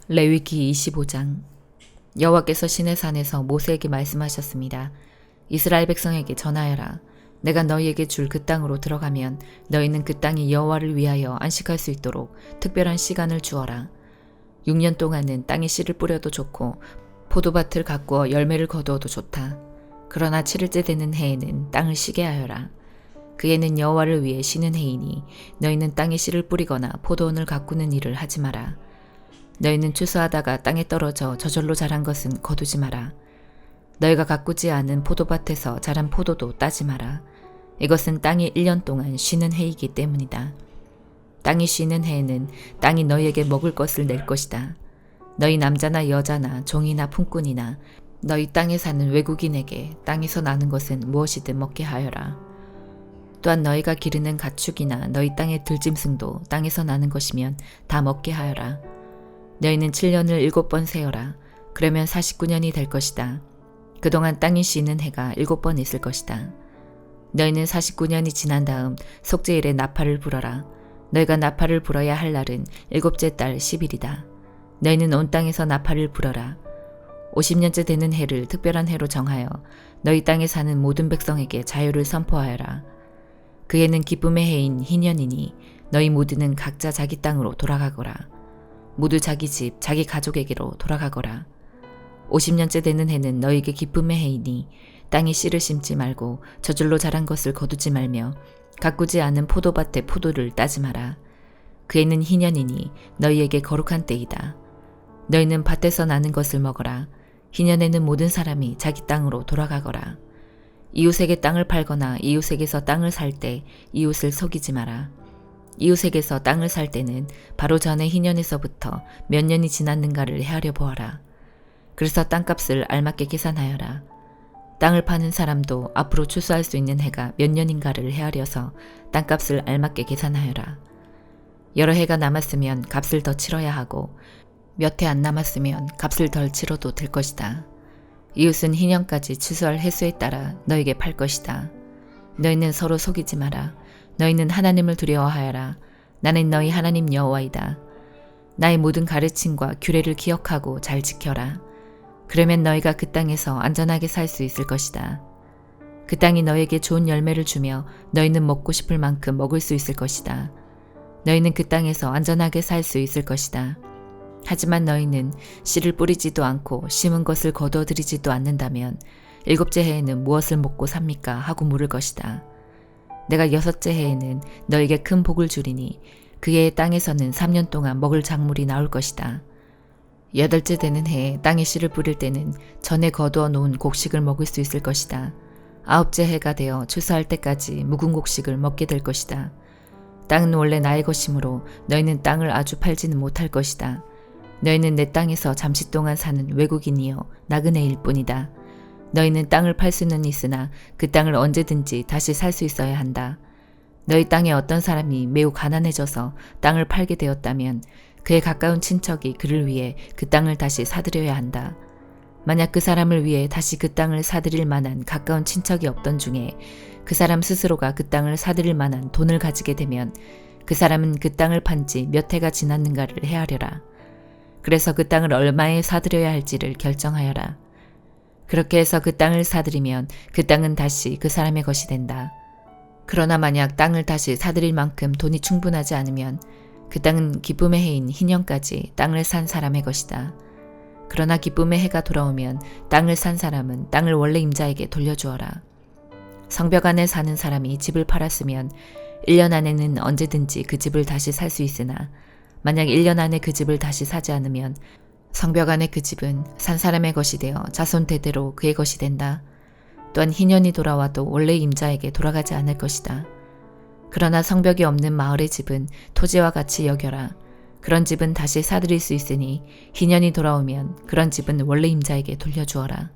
레위기 25장. 여호와께서 시내산에서 모세에게 말씀하셨습니다. 이스라엘 백성에게 전하여라. 내가 너희에게 줄 그 땅으로 들어가면 너희는 그 땅이 여호와를 위하여 안식할 수 있도록 특별한 시간을 주어라. 6년 동안은 땅에 씨를 뿌려도 좋고 포도밭을 가꾸어 열매를 거두어도 좋다. 그러나 7일째 되는 해에는 땅을 쉬게 하여라. 그 해는 여호와를 위해 쉬는 해이니 너희는 땅에 씨를 뿌리거나 포도원을 가꾸는 일을 하지 마라. 너희는 추수하다가 땅에 떨어져 저절로 자란 것은 거두지 마라. 너희가 가꾸지 않은 포도밭에서 자란 포도도 따지 마라. 이것은 땅이 1년 동안 쉬는 해이기 때문이다. 땅이 쉬는 해에는 땅이 너희에게 먹을 것을 낼 것이다. 너희 남자나 여자나 종이나 품꾼이나 너희 땅에 사는 외국인에게 땅에서 나는 것은 무엇이든 먹게 하여라. 또한 너희가 기르는 가축이나 너희 땅의 들짐승도 땅에서 나는 것이면 다 먹게 하여라. 너희는 7년을 7번 세어라. 그러면 49년이 될 것이다. 그동안 땅이 쉬는 해가 7번 있을 것이다. 너희는 49년이 지난 다음 속죄일에 나팔을 불어라. 너희가 나팔을 불어야 할 날은 7째 달 10일이다. 너희는 온 땅에서 나팔을 불어라. 50년째 되는 해를 특별한 해로 정하여 너희 땅에 사는 모든 백성에게 자유를 선포하여라. 그 해는 기쁨의 해인 희년이니 너희 모두는 각자 자기 땅으로 돌아가거라. 모두 자기 집, 자기 가족에게로 돌아가거라. 50년째 되는 해는 너희에게 기쁨의 해이니 땅에 씨를 심지 말고 저절로 자란 것을 거두지 말며 가꾸지 않은 포도밭의 포도를 따지 마라. 그 해는 희년이니 너희에게 거룩한 때이다. 너희는 밭에서 나는 것을 먹어라. 희년에는 모든 사람이 자기 땅으로 돌아가거라. 이웃에게 땅을 팔거나 이웃에게서 땅을 살 때 이웃을 속이지 마라. 이웃에게서 땅을 살 때는 바로 전에 희년에서부터 몇 년이 지났는가를 헤아려 보아라. 그래서 땅값을 알맞게 계산하여라. 땅을 파는 사람도 앞으로 추수할 수 있는 해가 몇 년인가를 헤아려서 땅값을 알맞게 계산하여라. 여러 해가 남았으면 값을 더 치러야 하고 몇 해 안 남았으면 값을 덜 치러도 될 것이다. 이웃은 희년까지 추수할 횟수에 따라 너에게 팔 것이다. 너희는 서로 속이지 마라. 너희는 하나님을 두려워하여라. 나는 너희 하나님 여호와이다. 나의 모든 가르침과 규례를 기억하고 잘 지켜라. 그러면 너희가 그 땅에서 안전하게 살 수 있을 것이다. 그 땅이 너에게 좋은 열매를 주며 너희는 먹고 싶을 만큼 먹을 수 있을 것이다. 너희는 그 땅에서 안전하게 살 수 있을 것이다. 하지만 너희는 씨를 뿌리지도 않고 심은 것을 거두어들이지도 않는다면 7째 해에는 무엇을 먹고 삽니까? 하고 물을 것이다. 내가 6째 해에는 너에게 큰 복을 주리니 그 해의 땅에서는 3년 동안 먹을 작물이 나올 것이다. 8째 되는 해에 땅에 씨를 뿌릴 때는 전에 거두어 놓은 곡식을 먹을 수 있을 것이다. 9째 해가 되어 추수할 때까지 묵은 곡식을 먹게 될 것이다. 땅은 원래 나의 것이므로 너희는 땅을 아주 팔지는 못할 것이다. 너희는 내 땅에서 잠시 동안 사는 외국인이요 나그네일 뿐이다. 너희는 땅을 팔 수는 있으나 그 땅을 언제든지 다시 살 수 있어야 한다. 너희 땅에 어떤 사람이 매우 가난해져서 땅을 팔게 되었다면 그에 가까운 친척이 그를 위해 그 땅을 다시 사들여야 한다. 만약 그 사람을 위해 다시 그 땅을 사들일 만한 가까운 친척이 없던 중에 그 사람 스스로가 그 땅을 사들일 만한 돈을 가지게 되면 그 사람은 그 땅을 판 지 몇 해가 지났는가를 헤아려라. 그래서 그 땅을 얼마에 사들여야 할지를 결정하여라. 그렇게 해서 그 땅을 사들이면 그 땅은 다시 그 사람의 것이 된다. 그러나 만약 땅을 다시 사들일 만큼 돈이 충분하지 않으면 그 땅은 기쁨의 해인 희년까지 땅을 산 사람의 것이다. 그러나 기쁨의 해가 돌아오면 땅을 산 사람은 땅을 원래 임자에게 돌려주어라. 성벽 안에 사는 사람이 집을 팔았으면 1년 안에는 언제든지 그 집을 다시 살 수 있으나 만약 1년 안에 그 집을 다시 사지 않으면 성벽 안에 그 집은 산 사람의 것이 되어 자손 대대로 그의 것이 된다. 또한 희년이 돌아와도 원래 임자에게 돌아가지 않을 것이다. 그러나 성벽이 없는 마을의 집은 토지와 같이 여겨라. 그런 집은 다시 사들일 수 있으니 희년이 돌아오면 그런 집은 원래 임자에게 돌려주어라.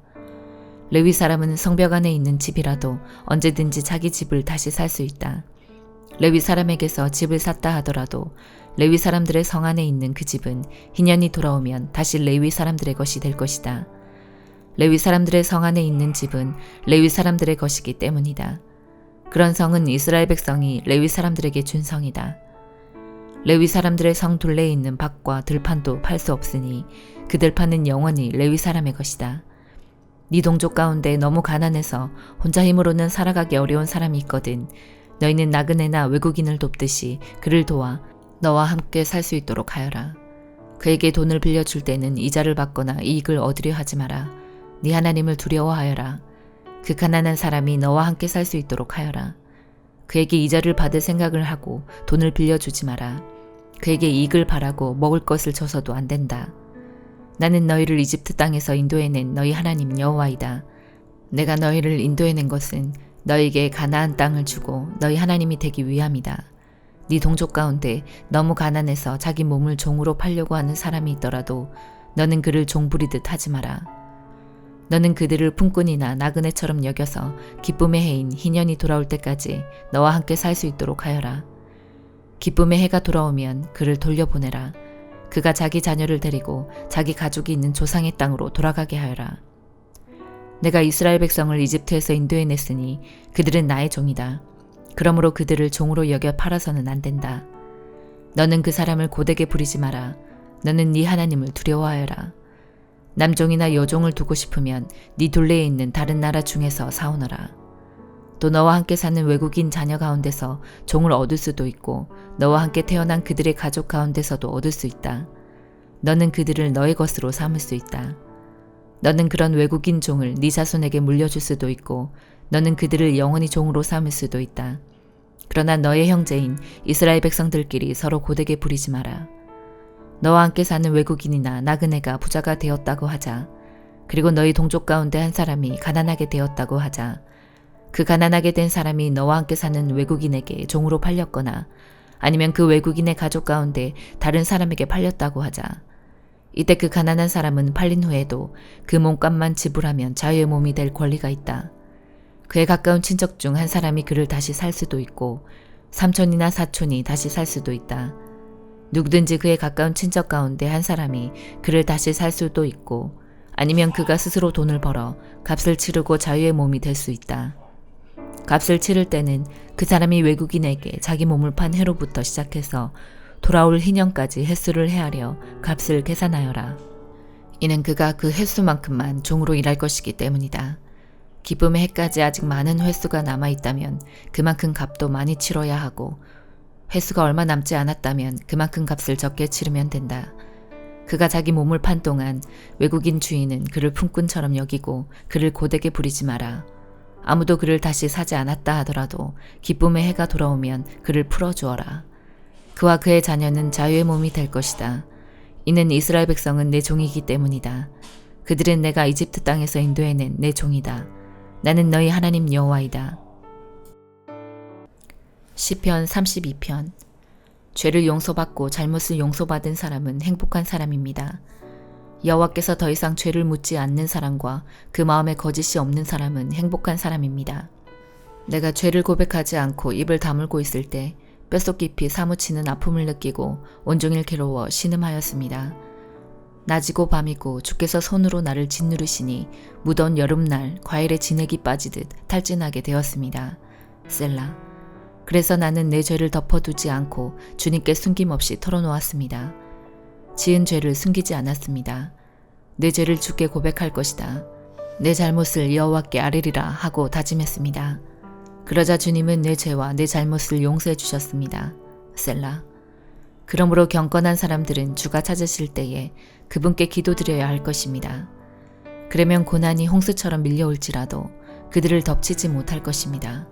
레위 사람은 성벽 안에 있는 집이라도 언제든지 자기 집을 다시 살 수 있다. 레위 사람에게서 집을 샀다 하더라도 레위 사람들의 성 안에 있는 그 집은 희년이 돌아오면 다시 레위 사람들의 것이 될 것이다. 레위 사람들의 성 안에 있는 집은 레위 사람들의 것이기 때문이다. 그런 성은 이스라엘 백성이 레위 사람들에게 준 성이다. 레위 사람들의 성 둘레에 있는 밭과 들판도 팔 수 없으니 그 들판은 영원히 레위 사람의 것이다. 네 동족 가운데 너무 가난해서 혼자 힘으로는 살아가기 어려운 사람이 있거든. 너희는 나그네나 외국인을 돕듯이 그를 도와 너와 함께 살 수 있도록 하여라. 그에게 돈을 빌려줄 때는 이자를 받거나 이익을 얻으려 하지 마라. 네 하나님을 두려워하여라. 그 가난한 사람이 너와 함께 살 수 있도록 하여라. 그에게 이자를 받을 생각을 하고 돈을 빌려주지 마라. 그에게 이익을 바라고 먹을 것을 줘서도 안 된다. 나는 너희를 이집트 땅에서 인도해낸 너희 하나님 여호와이다. 내가 너희를 인도해낸 것은 너희에게 가나안 땅을 주고 너희 하나님이 되기 위함이다. 네 동족 가운데 너무 가난해서 자기 몸을 종으로 팔려고 하는 사람이 있더라도 너는 그를 종부리듯 하지 마라. 너는 그들을 품꾼이나 나그네처럼 여겨서 기쁨의 해인 희년이 돌아올 때까지 너와 함께 살 수 있도록 하여라. 기쁨의 해가 돌아오면 그를 돌려보내라. 그가 자기 자녀를 데리고 자기 가족이 있는 조상의 땅으로 돌아가게 하여라. 내가 이스라엘 백성을 이집트에서 인도해냈으니 그들은 나의 종이다. 그러므로 그들을 종으로 여겨 팔아서는 안 된다. 너는 그 사람을 고되게 부리지 마라. 너는 네 하나님을 두려워하여라. 남종이나 여종을 두고 싶으면 네 둘레에 있는 다른 나라 중에서 사오너라. 또 너와 함께 사는 외국인 자녀 가운데서 종을 얻을 수도 있고 너와 함께 태어난 그들의 가족 가운데서도 얻을 수 있다. 너는 그들을 너의 것으로 삼을 수 있다. 너는 그런 외국인 종을 네 자손에게 물려줄 수도 있고 너는 그들을 영원히 종으로 삼을 수도 있다. 그러나 너의 형제인 이스라엘 백성들끼리 서로 고되게 부리지 마라. 너와 함께 사는 외국인이나 나그네가 부자가 되었다고 하자. 그리고 너희 동족 가운데 한 사람이 가난하게 되었다고 하자. 그 가난하게 된 사람이 너와 함께 사는 외국인에게 종으로 팔렸거나 아니면 그 외국인의 가족 가운데 다른 사람에게 팔렸다고 하자. 이때 그 가난한 사람은 팔린 후에도 그 몸값만 지불하면 자유의 몸이 될 권리가 있다. 그의 가까운 친척 중 한 사람이 그를 다시 살 수도 있고 삼촌이나 사촌이 다시 살 수도 있다. 누구든지 그의 가까운 친척 가운데 한 사람이 그를 다시 살 수도 있고 아니면 그가 스스로 돈을 벌어 값을 치르고 자유의 몸이 될 수 있다. 값을 치를 때는 그 사람이 외국인에게 자기 몸을 판 해로부터 시작해서 돌아올 희년까지 횟수를 헤아려 값을 계산하여라. 이는 그가 그 횟수만큼만 종으로 일할 것이기 때문이다. 기쁨의 해까지 아직 많은 횟수가 남아있다면 그만큼 값도 많이 치러야 하고 횟수가 얼마 남지 않았다면 그만큼 값을 적게 치르면 된다. 그가 자기 몸을 판 동안 외국인 주인은 그를 품꾼처럼 여기고 그를 고되게 부리지 마라. 아무도 그를 다시 사지 않았다 하더라도 기쁨의 해가 돌아오면 그를 풀어주어라. 그와 그의 자녀는 자유의 몸이 될 것이다. 이는 이스라엘 백성은 내 종이기 때문이다. 그들은 내가 이집트 땅에서 인도해낸 내 종이다. 나는 너희 하나님 여호와이다. 시편 32편. 죄를 용서받고 잘못을 용서받은 사람은 행복한 사람입니다. 여호와께서 더 이상 죄를 묻지 않는 사람과 그 마음에 거짓이 없는 사람은 행복한 사람입니다. 내가 죄를 고백하지 않고 입을 다물고 있을 때 뼛속 깊이 사무치는 아픔을 느끼고 온종일 괴로워 신음하였습니다. 낮이고 밤이고 주께서 손으로 나를 짓누르시니 무더운 여름날 과일에 진액이 빠지듯 탈진하게 되었습니다. 셀라. 그래서 나는 내 죄를 덮어두지 않고 주님께 숨김없이 털어놓았습니다. 지은 죄를 숨기지 않았습니다. 내 죄를 주께 고백할 것이다. 내 잘못을 여호와께 아뢰리라 하고 다짐했습니다. 그러자 주님은 내 죄와 내 잘못을 용서해 주셨습니다. 셀라. 그러므로 경건한 사람들은 주가 찾으실 때에 그분께 기도드려야 할 것입니다. 그러면 고난이 홍수처럼 밀려올지라도 그들을 덮치지 못할 것입니다.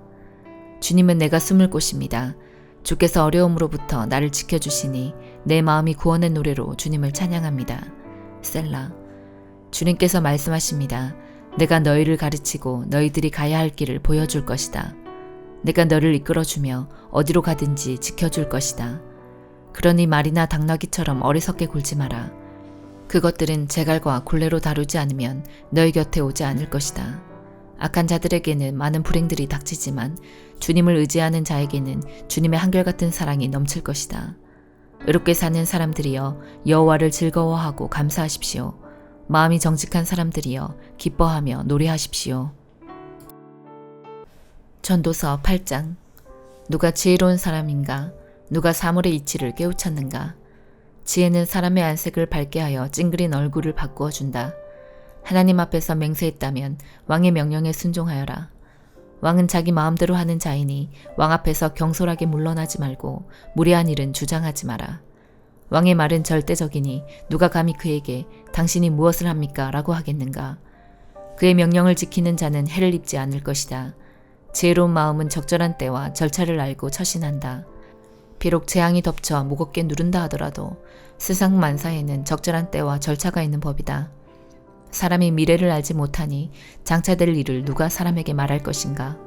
주님은 내가 숨을 곳입니다. 주께서 어려움으로부터 나를 지켜주시니 내 마음이 구원의 노래로 주님을 찬양합니다. 셀라. 주님께서 말씀하십니다. 내가 너희를 가르치고 너희들이 가야 할 길을 보여줄 것이다. 내가 너를 이끌어주며 어디로 가든지 지켜줄 것이다. 그러니 말이나 당나귀처럼 어리석게 굴지 마라. 그것들은 재갈과 굴레로 다루지 않으면 너희 곁에 오지 않을 것이다. 악한 자들에게는 많은 불행들이 닥치지만 주님을 의지하는 자에게는 주님의 한결같은 사랑이 넘칠 것이다. 의롭게 사는 사람들이여 여호와를 즐거워하고 감사하십시오. 마음이 정직한 사람들이여 기뻐하며 노래하십시오. 전도서 8장. 누가 지혜로운 사람인가? 누가 사물의 이치를 깨우쳤는가? 지혜는 사람의 안색을 밝게 하여 찡그린 얼굴을 바꾸어 준다. 하나님 앞에서 맹세했다면 왕의 명령에 순종하여라. 왕은 자기 마음대로 하는 자이니 왕 앞에서 경솔하게 물러나지 말고 무례한 일은 주장하지 마라. 왕의 말은 절대적이니 누가 감히 그에게 당신이 무엇을 합니까? 라고 하겠는가? 그의 명령을 지키는 자는 해를 입지 않을 것이다. 지혜로운 마음은 적절한 때와 절차를 알고 처신한다. 비록 재앙이 덮쳐 무겁게 누른다 하더라도 세상 만사에는 적절한 때와 절차가 있는 법이다. 사람이 미래를 알지 못하니 장차될 일을 누가 사람에게 말할 것인가?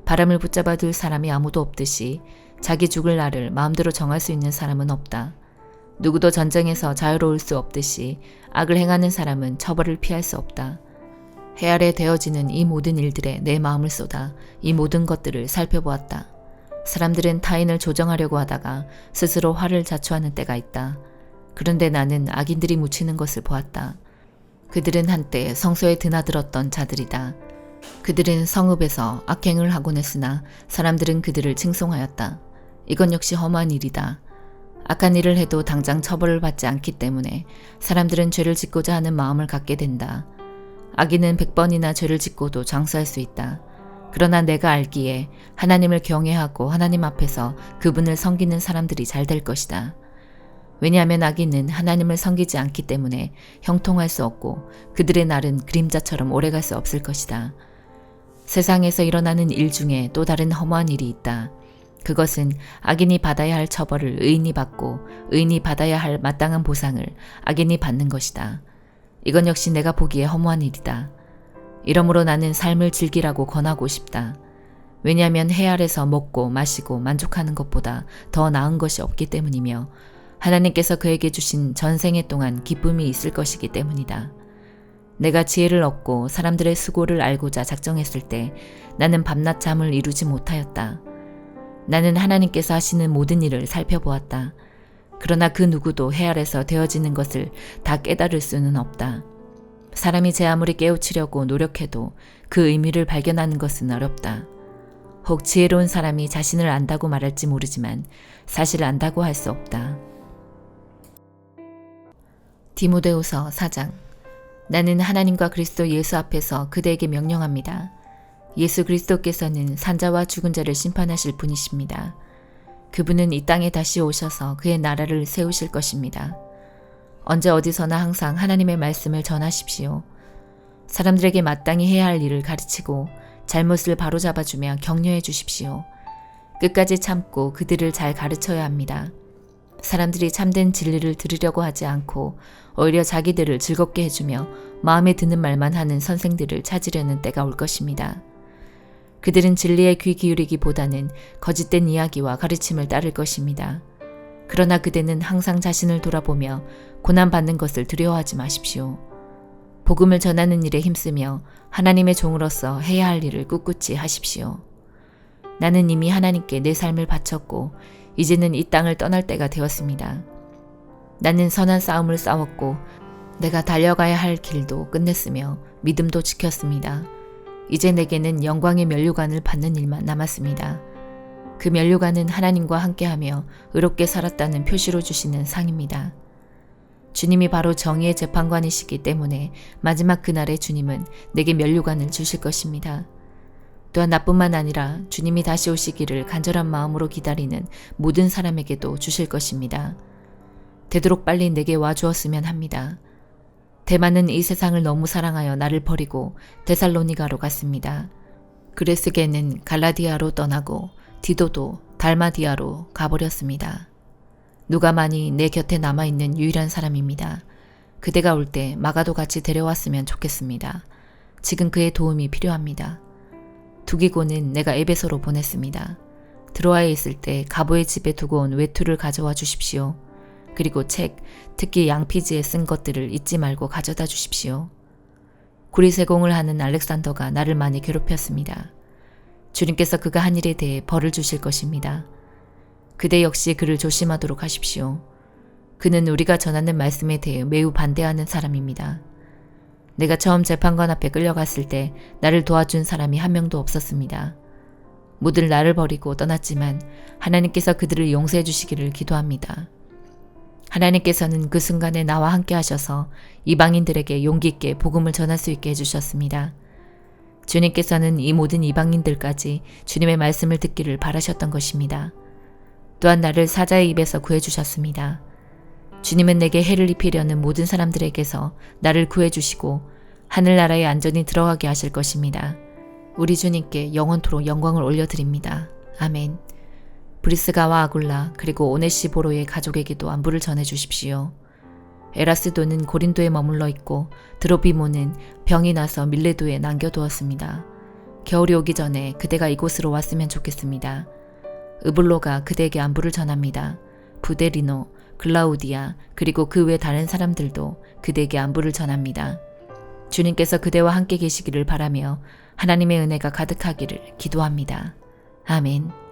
바람을 붙잡아 둘 사람이 아무도 없듯이 자기 죽을 날을 마음대로 정할 수 있는 사람은 없다. 누구도 전쟁에서 자유로울 수 없듯이 악을 행하는 사람은 처벌을 피할 수 없다. 해 아래 되어지는 이 모든 일들에 내 마음을 쏟아 이 모든 것들을 살펴보았다. 사람들은 타인을 조정하려고 하다가 스스로 화를 자초하는 때가 있다. 그런데 나는 악인들이 묻히는 것을 보았다. 그들은 한때 성소에 드나들었던 자들이다. 그들은 성읍에서 악행을 하곤 했으나 사람들은 그들을 칭송하였다. 이건 역시 험한 일이다. 악한 일을 해도 당장 처벌을 받지 않기 때문에 사람들은 죄를 짓고자 하는 마음을 갖게 된다. 악인은 100번이나 죄를 짓고도 장수할 수 있다. 그러나 내가 알기에 하나님을 경외하고 하나님 앞에서 그분을 섬기는 사람들이 잘 될 것이다. 왜냐하면 악인은 하나님을 섬기지 않기 때문에 형통할 수 없고 그들의 날은 그림자처럼 오래갈 수 없을 것이다. 세상에서 일어나는 일 중에 또 다른 허무한 일이 있다. 그것은 악인이 받아야 할 처벌을 의인이 받고 의인이 받아야 할 마땅한 보상을 악인이 받는 것이다. 이건 역시 내가 보기에 허무한 일이다. 이러므로 나는 삶을 즐기라고 권하고 싶다. 왜냐하면 해 아래서 먹고 마시고 만족하는 것보다 더 나은 것이 없기 때문이며 하나님께서 그에게 주신 전생애 동안 기쁨이 있을 것이기 때문이다. 내가 지혜를 얻고 사람들의 수고를 알고자 작정했을 때 나는 밤낮 잠을 이루지 못하였다. 나는 하나님께서 하시는 모든 일을 살펴보았다. 그러나 그 누구도 해 아래서 되어지는 것을 다 깨달을 수는 없다. 사람이 제 아무리 깨우치려고 노력해도 그 의미를 발견하는 것은 어렵다. 혹 지혜로운 사람이 자신을 안다고 말할지 모르지만 사실 안다고 할 수 없다. 디모데후서 4장. 나는 하나님과 그리스도 예수 앞에서 그대에게 명령합니다. 예수 그리스도께서는 산자와 죽은 자를 심판하실 분이십니다. 그분은 이 땅에 다시 오셔서 그의 나라를 세우실 것입니다. 언제 어디서나 항상 하나님의 말씀을 전하십시오. 사람들에게 마땅히 해야 할 일을 가르치고 잘못을 바로잡아주며 격려해 주십시오. 끝까지 참고 그들을 잘 가르쳐야 합니다. 사람들이 참된 진리를 들으려고 하지 않고 오히려 자기들을 즐겁게 해주며 마음에 드는 말만 하는 선생들을 찾으려는 때가 올 것입니다. 그들은 진리에 귀 기울이기보다는 거짓된 이야기와 가르침을 따를 것입니다. 그러나 그대는 항상 자신을 돌아보며 고난받는 것을 두려워하지 마십시오. 복음을 전하는 일에 힘쓰며 하나님의 종으로서 해야 할 일을 꿋꿋이 하십시오. 나는 이미 하나님께 내 삶을 바쳤고 이제는 이 땅을 떠날 때가 되었습니다. 나는 선한 싸움을 싸웠고 내가 달려가야 할 길도 끝냈으며 믿음도 지켰습니다. 이제 내게는 영광의 면류관을 받는 일만 남았습니다. 그 면류관은 하나님과 함께하며 의롭게 살았다는 표시로 주시는 상입니다. 주님이 바로 정의의 재판관이시기 때문에 마지막 그날에 주님은 내게 면류관을 주실 것입니다. 또한 나뿐만 아니라 주님이 다시 오시기를 간절한 마음으로 기다리는 모든 사람에게도 주실 것입니다. 되도록 빨리 내게 와주었으면 합니다. 데마는 이 세상을 너무 사랑하여 나를 버리고 데살로니가로 갔습니다. 그레스게는 갈라디아로 떠나고 디도도 달마디아로 가버렸습니다. 누가만이 내 곁에 남아있는 유일한 사람입니다. 그대가 올 때 마가도 같이 데려왔으면 좋겠습니다. 지금 그의 도움이 필요합니다. 두기고는 내가 에베소로 보냈습니다. 드로아에 있을 때 가보의 집에 두고 온 외투를 가져와 주십시오. 그리고 책, 특히 양피지에 쓴 것들을 잊지 말고 가져다 주십시오. 구리세공을 하는 알렉산더가 나를 많이 괴롭혔습니다. 주님께서 그가 한 일에 대해 벌을 주실 것입니다. 그대 역시 그를 조심하도록 하십시오. 그는 우리가 전하는 말씀에 대해 매우 반대하는 사람입니다. 내가 처음 재판관 앞에 끌려갔을 때 나를 도와준 사람이 한 명도 없었습니다. 모두 나를 버리고 떠났지만 하나님께서 그들을 용서해 주시기를 기도합니다. 하나님께서는 그 순간에 나와 함께 하셔서 이방인들에게 용기 있게 복음을 전할 수 있게 해주셨습니다. 주님께서는 이 모든 이방인들까지 주님의 말씀을 듣기를 바라셨던 것입니다. 또한 나를 사자의 입에서 구해주셨습니다. 주님은 내게 해를 입히려는 모든 사람들에게서 나를 구해주시고 하늘나라에 안전히 들어가게 하실 것입니다. 우리 주님께 영원토록 영광을 올려드립니다. 아멘. 브리스가와 아굴라 그리고 오네시보로의 가족에게도 안부를 전해주십시오. 에라스도는 고린도에 머물러 있고 드로비모는 병이 나서 밀레도에 남겨두었습니다. 겨울이 오기 전에 그대가 이곳으로 왔으면 좋겠습니다. 으블로가 그대에게 안부를 전합니다. 부데리노, 글라우디아 그리고 그 외 다른 사람들도 그대에게 안부를 전합니다. 주님께서 그대와 함께 계시기를 바라며 하나님의 은혜가 가득하기를 기도합니다. 아멘.